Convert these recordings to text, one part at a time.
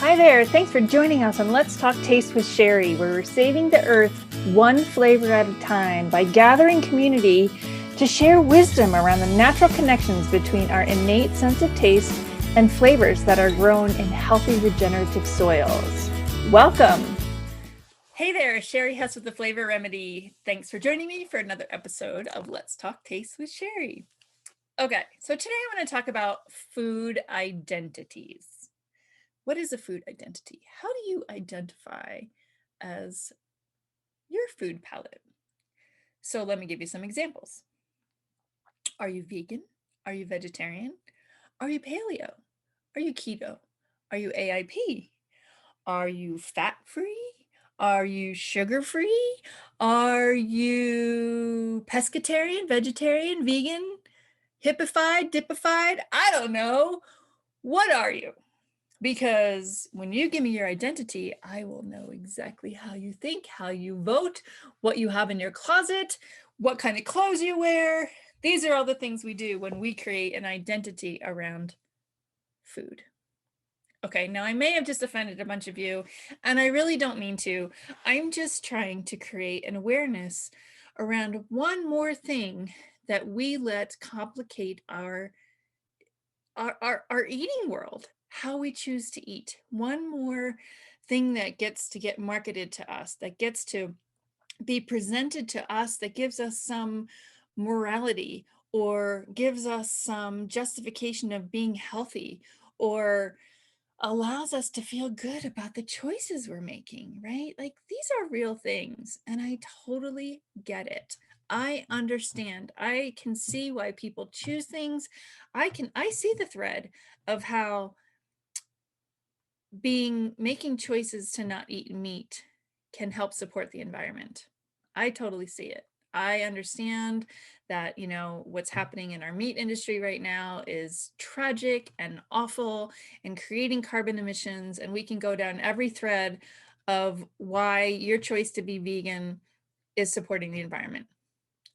Hi there, thanks for joining us on Let's Talk Taste with Sherry, where we're saving the earth one flavor at a time by gathering community to share wisdom around the natural connections between our innate sense of taste and flavors that are grown in healthy regenerative soils. Welcome. Hey there, Sherry Hess with the Flavor Remedy. Thanks for joining me for another episode of Let's Talk Taste with Sherry. Okay, so today I want to talk about food identities. What is a food identity? How do you identify as your food palette? So let me give you some examples. Are you vegan? Are you vegetarian? Are you paleo? Are you keto? Are you AIP? Are you fat-free? Are you sugar-free? Are you pescatarian, vegetarian, vegan, hippified, dipified? I don't know. What are you? Because when you give me your identity, I will know exactly how you think, how you vote, what you have in your closet, what kind of clothes you wear. These are all the things we do when we create an identity around food. Okay, now I may have just offended a bunch of you, and I really don't mean to. I'm just trying to create an awareness around one more thing that we let complicate our eating world, how we choose to eat. One more thing that gets to get marketed to us, that gets to be presented to us, that gives us some morality or gives us some justification of being healthy or allows us to feel good about the choices we're making, right? Like these are real things, and I totally get it. I understand. I can see why people choose things. I see the thread of how making choices to not eat meat can help support the environment. I totally see it. I understand that, what's happening in our meat industry right now is tragic and awful and creating carbon emissions. And we can go down every thread of why your choice to be vegan is supporting the environment.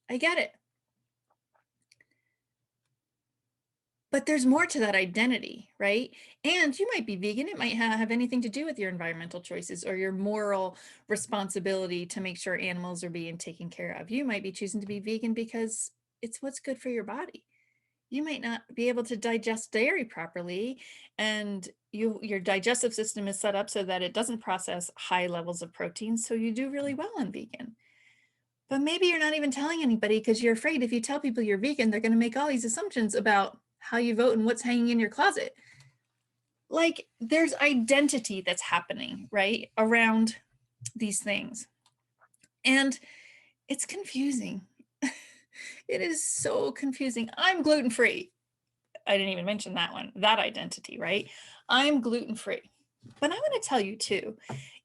I get it. But there's more to that identity, right? And you might be vegan. It might have anything to do with your environmental choices or your moral responsibility to make sure animals are being taken care of. You might be choosing to be vegan because it's what's good for your body. You might not be able to digest dairy properly, and your digestive system is set up so that it doesn't process high levels of protein, so you do really well on vegan. But maybe you're not even telling anybody because you're afraid if you tell people you're vegan, they're going to make all these assumptions about how you vote and what's hanging in your closet. Like there's identity that's happening, right, around these things. And it's confusing. It is so confusing. I'm gluten-free. I didn't even mention that one, that identity, right? I'm gluten-free. But I want to tell you too,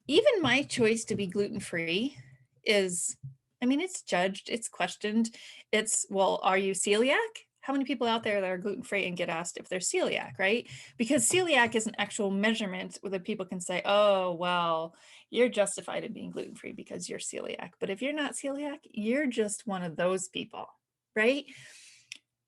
even my choice to be gluten-free is, it's judged, it's questioned. It's, well, are you celiac? How many people out there that are gluten-free and get asked if they're celiac, right? Because celiac is an actual measurement where people can say, oh, well, you're justified in being gluten-free because you're celiac. But if you're not celiac, you're just one of those people, right?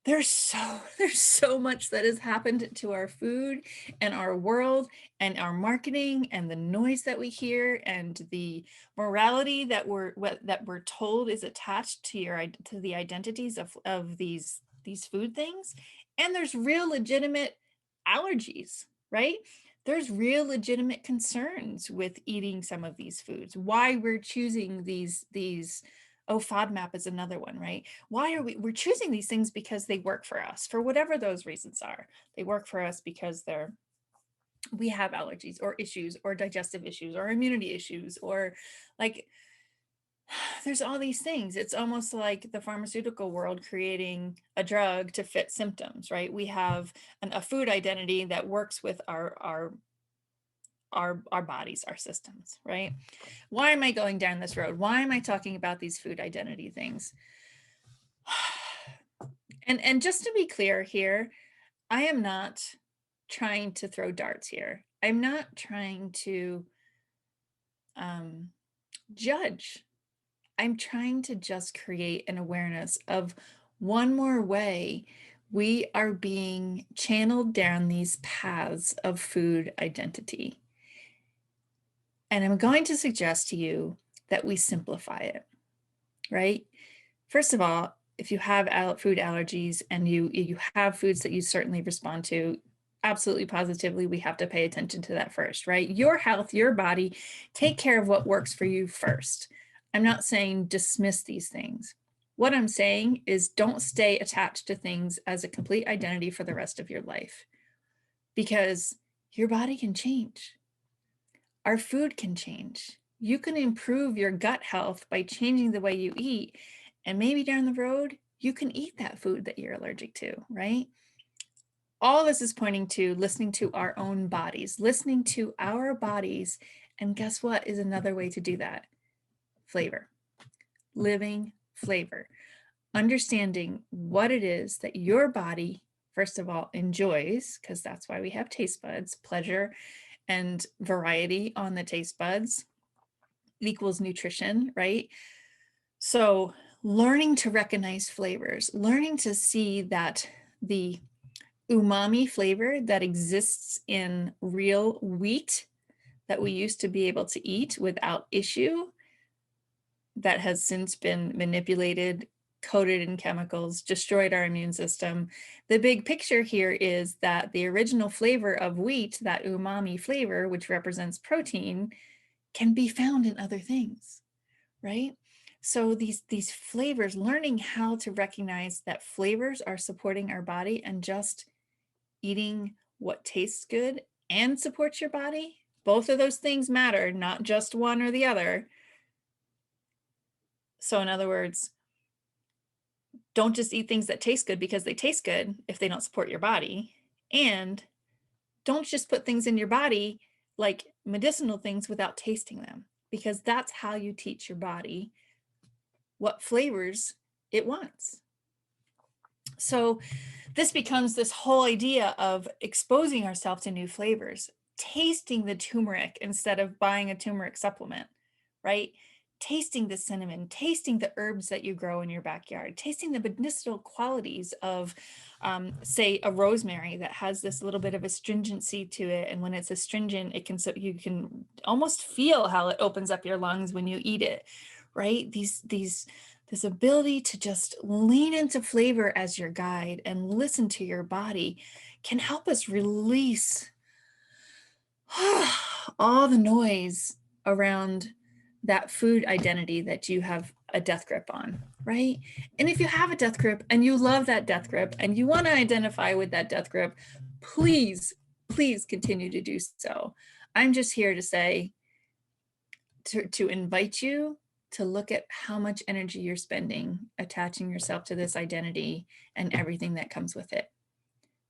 There's so much that has happened to our food and our world and our marketing and the noise that we hear and the morality that we're told is attached to the identities of these food things. And there's real legitimate allergies, right? There's real legitimate concerns with eating some of these foods, why we're choosing these FODMAP is another one, right? Why are we're choosing these things? Because they work for us, for whatever those reasons are. They work for us because we have allergies or issues or digestive issues or immunity issues, or like there's all these things. It's almost like the pharmaceutical world creating a drug to fit symptoms, right? We have a food identity that works with our bodies, our systems, right? Why am I going down this road? Why am I talking about these food identity things? And just to be clear here, I am not trying to throw darts here. I'm not trying to judge. I'm trying to just create an awareness of one more way we are being channeled down these paths of food identity. And I'm going to suggest to you that we simplify it, right? First of all, if you have food allergies and you have foods that you certainly respond to, absolutely positively, we have to pay attention to that first, right? Your health, your body, take care of what works for you first. I'm not saying dismiss these things. What I'm saying is don't stay attached to things as a complete identity for the rest of your life, because your body can change. Our food can change. You can improve your gut health by changing the way you eat. And maybe down the road, you can eat that food that you're allergic to, right? All this is pointing to listening to our own bodies, listening to our bodies. And guess what is another way to do that? Flavor, living flavor, understanding what it is that your body, first of all, enjoys, because that's why we have taste buds, pleasure and variety on the taste buds equals nutrition, right? So learning to recognize flavors, learning to see that the umami flavor that exists in real wheat that we used to be able to eat without issue, that has since been manipulated, coated in chemicals, destroyed our immune system. The big picture here is that the original flavor of wheat, that umami flavor, which represents protein, can be found in other things, right? So these flavors, learning how to recognize that flavors are supporting our body, and just eating what tastes good and supports your body, both of those things matter, not just one or the other. So in other words, don't just eat things that taste good because they taste good if they don't support your body. And don't just put things in your body like medicinal things without tasting them, because that's how you teach your body what flavors it wants. So this becomes this whole idea of exposing ourselves to new flavors, tasting the turmeric instead of buying a turmeric supplement, right? Tasting the cinnamon, tasting the herbs that you grow in your backyard, tasting the medicinal qualities of, say, a rosemary that has this little bit of astringency to it. And when it's astringent, it can, so you can almost feel how it opens up your lungs when you eat it, right? This ability to just lean into flavor as your guide and listen to your body can help us release all the noise around that food identity that you have a death grip on, right? And if you have a death grip and you love that death grip and you want to identify with that death grip, please, please continue to do so. I'm just here to say, to invite you to look at how much energy you're spending attaching yourself to this identity and everything that comes with it.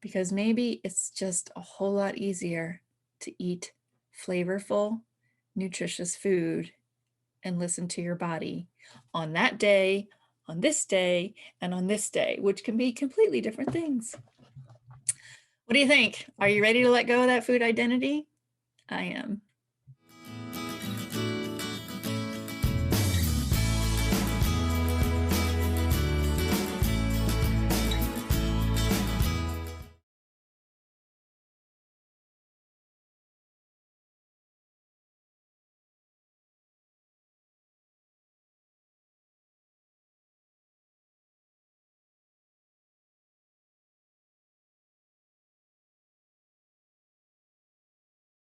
Because maybe it's just a whole lot easier to eat flavorful, nutritious food and listen to your body on that day, on this day, and on this day, which can be completely different things. What do you think? Are you ready to let go of that food identity? I am.